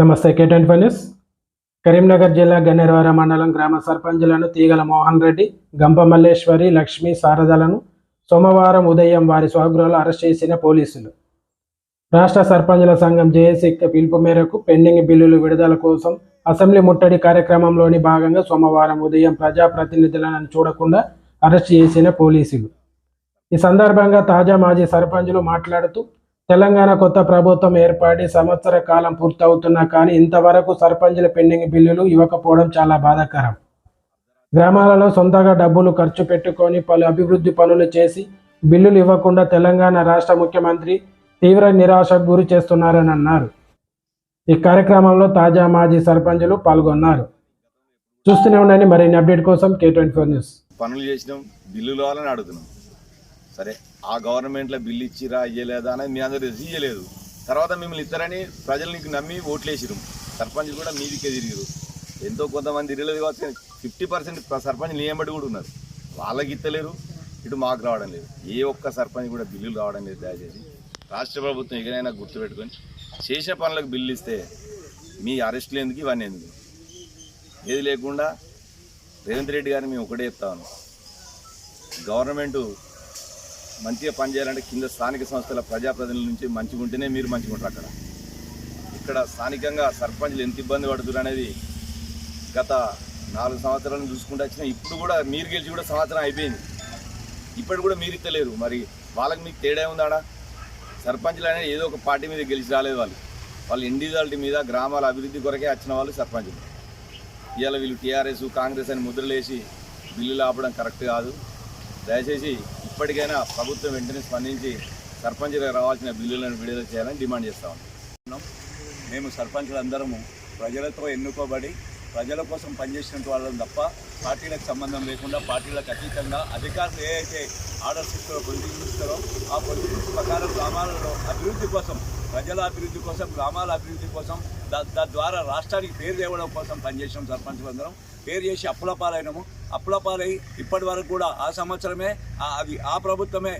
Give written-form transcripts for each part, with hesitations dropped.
నమస్తే K24 news. Karimnagar జిల్లా గన్నేరువరం మండలం గ్రామ సర్పంచులను తీగల మోహన్ రెడ్డి, గంప మల్లేశ్వరి, లక్ష్మీ శారదలను సోమవారం ఉదయం వారి స్వగృహాల్లో అరెస్ట్ చేసిన పోలీసులు. రాష్ట్ర సర్పంచుల సంఘం జేఏసీ పిలుపు మేరకు పెండింగ్ బిల్లులు విడుదల కోసం అసెంబ్లీ ముట్టడి కార్యక్రమంలోని భాగంగా సోమవారం ఉదయం ప్రజాప్రతినిధులను చూడకుండా అరెస్ట్ చేసిన పోలీసులు. ఈ సందర్భంగా తాజా మాజీ సర్పంచులు మాట్లాడుతూ, తెలంగాణ కొత్త ప్రభుత్వం ఏర్పడి సంవత్సర కాలం పూర్తవుతున్నా కానీ ఇంతవరకు సర్పంచుల పెండింగ్ బిల్లులు ఇవ్వకపోవడం చాలా బాధాకరం. గ్రామాలలో సొంతగా డబ్బులు ఖర్చు పెట్టుకొని పలు అభివృద్ధి పనులు చేసి బిల్లులు ఇవ్వకుండా తెలంగాణ రాష్ట్ర ముఖ్యమంత్రి తీవ్ర నిరాశకు గురి చేస్తున్నారని అన్నారు. ఈ కార్యక్రమంలో తాజా మాజీ సర్పంచులు పాల్గొన్నారు. చూస్తూనే ఉండండి మరిన్ని అప్డేట్ కోసం K24 న్యూస్. పనులు చేసినాం, బిల్లులు కావాలని అడుగుతున్నాం. సరే, ఆ గవర్నమెంట్లో బిల్లు ఇచ్చిరా ఇయ్యలేదా అనేది మీ అందరూ ఇయ్యలేదు. తర్వాత మిమ్మల్ని ఇస్తారని ప్రజలు నీకు నమ్మి ఓట్లేసిరు. సర్పంచులు కూడా మీదికే తిరిగిరు. ఎంతో కొంతమంది తిరగలేదు కావచ్చు, 50% సర్పంచ్ నియమడి కూడా ఉన్నారు. వాళ్ళకి ఇస్తలేరు, ఇటు మాకు రావడం లేదు. ఏ ఒక్క సర్పంచ్ కూడా బిల్లులు రావడం లేదు. దయచేసి రాష్ట్ర ప్రభుత్వం ఎక్కడైనా గుర్తుపెట్టుకొని చేసిన పనులకు బిల్లు ఇస్తే మీ అరెస్టులు ఎందుకు, ఇవన్నీ ఎందుకు? ఏది లేకుండా రేవంత్ రెడ్డి గారిని మేము ఒకటే చెప్తాను, గవర్నమెంటు మంచిగా పనిచేయాలంటే కింద స్థానిక సంస్థల ప్రజాప్రతినిధుల నుంచి మంచిగా ఉంటేనే మీరు మంచిగా ఉంటారు. ఇక్కడ స్థానికంగా సర్పంచ్లు ఎంత ఇబ్బంది పడుతున్నారు అనేది గత 4 సంవత్సరాలను చూసుకుంటూ వచ్చినా. ఇప్పుడు కూడా మీరు గెలిచి కూడా సంవత్సరం అయిపోయింది, ఇప్పటి కూడా మీరు ఇస్తలేరు. మరి వాళ్ళకి మీకు తేడా ఉందాడా? సర్పంచ్లు అనేది ఏదో ఒక పార్టీ మీద గెలిచి రాలేదు. వాళ్ళు ఇండివిజువాలిటీ మీద గ్రామాల అభివృద్ధి కొరకే వచ్చిన వాళ్ళు సర్పంచులు. ఇవాళ వీళ్ళు టీఆర్ఎస్, కాంగ్రెస్ అని ముద్రలేసి బిల్లులు ఆపడం కరెక్ట్ కాదు. దయచేసి ఇప్పటికైనా ప్రభుత్వం వెంటనే స్పందించి సర్పంచులకు రావాల్సిన బిల్లులను విడుదల చేయాలని డిమాండ్ చేస్తా ఉన్నాం. మేము సర్పంచులందరము ప్రజలతో ఎన్నుకోబడి ప్రజల కోసం పనిచేసిన వాళ్ళం తప్ప పార్టీలకు సంబంధం లేకుండా పార్టీలకు అతీతంగా అధికారులు ఏ అయితే ఆర్డర్స్ ఇస్తారో, పొలిటిక్స్ ఇస్తారో ఆ పొలిటిక్స్ ప్రకారం గ్రామాలలో అభివృద్ధి కోసం, ప్రజల అభివృద్ధి కోసం, గ్రామాల అభివృద్ధి కోసం, తద్వారా రాష్ట్రానికి పేరు తేవడం కోసం పనిచేసాం. సర్పంచులందరం పేరు చేసి అప్పులపాలైనము. అప్పులపాలై ఇప్పటి వరకు కూడా ఆ సంవత్సరమే ఆ ప్రభుత్వమే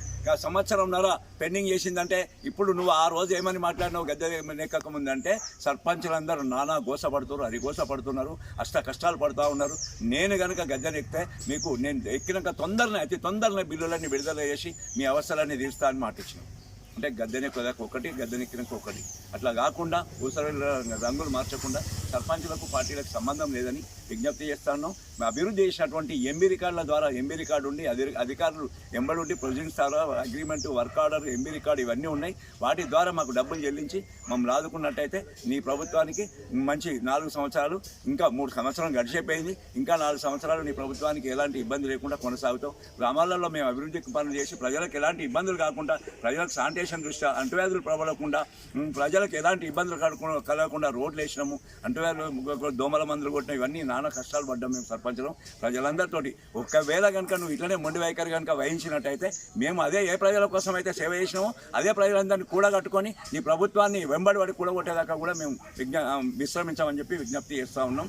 సంవత్సరంన్నర పెండింగ్ చేసిందంటే, ఇప్పుడు నువ్వు ఆ రోజు ఏమని మాట్లాడినావు గద్దె నెక్కకముందంటే సర్పంచులందరూ నానా గోసపడుతున్నారు, అరిగోసపడుతున్నారు, కష్టాలు పడుతూ ఉన్నారు. నేను కనుక గద్దెనెక్కితే మీకు నేను ఎక్కినాక అతి తొందరనే బిల్లులన్నీ విడుదల చేసి మీ అవసరాన్ని తీరుస్తా అని మాటిచ్చినాం. అంటే గద్దెనెక్కదాకా ఒకటి, గద్దెనెక్కినాక ఒకటి, అట్లా కాకుండా ఊసరి రంగులు మార్చకుండా సర్పంచులకు పార్టీలకు సంబంధం లేదని విజ్ఞప్తి చేస్తాను. అభివృద్ధి చేసినటువంటి ఎంబీ రికార్డుల ద్వారా, ఎంబీ రికార్డు ఉండి అధికారులు ఎంబడి ప్రొసీడింగ్స్ ద్వారా agreement, work order, MB record ఇవన్నీ ఉన్నాయి. వాటి ద్వారా మాకు డబ్బులు చెల్లించి మమ్మల్ని ఆదుకున్నట్టయితే నీ ప్రభుత్వానికి మంచి 4 సంవత్సరాలు, ఇంకా 3 సంవత్సరాలు గడిచిపోయింది, ఇంకా 4 సంవత్సరాలు నీ ప్రభుత్వానికి ఎలాంటి ఇబ్బంది లేకుండా కొనసాగుతాం. గ్రామాలలో మేము అభివృద్ధి పనులు చేసి ప్రజలకు ఎలాంటి ఇబ్బందులు కాకుండా, ప్రజలకు శానిటేషన్ దృష్ట్యా అంటువ్యాధులు ప్రబలకుండా, ప్రజలకు ఎలాంటి ఇబ్బందులు కలగకుండా రోడ్లు వేసినాము. అంటువ్యాధులు, దోమల మందులు కొట్టిన ఇవన్నీ నానా కష్టాలు పడ్డాం మేము సర్పంచులం ప్రజలందరితోటి. ఒకవేళ కనుక నువ్వు ఇట్లనే మొండి వైఖరి కనుక వహించినట్టయితే మేము అదే ఏ ప్రజల కోసం అయితే సేవ చేసినామో అదే ప్రజలందరినీ కూడగట్టుకొని నీ ప్రభుత్వాన్ని వెంబడి కూడగొట్టేదాకా కూడా మేము విశ్రమించామని చెప్పి విజ్ఞప్తి చేస్తూ ఉన్నాం.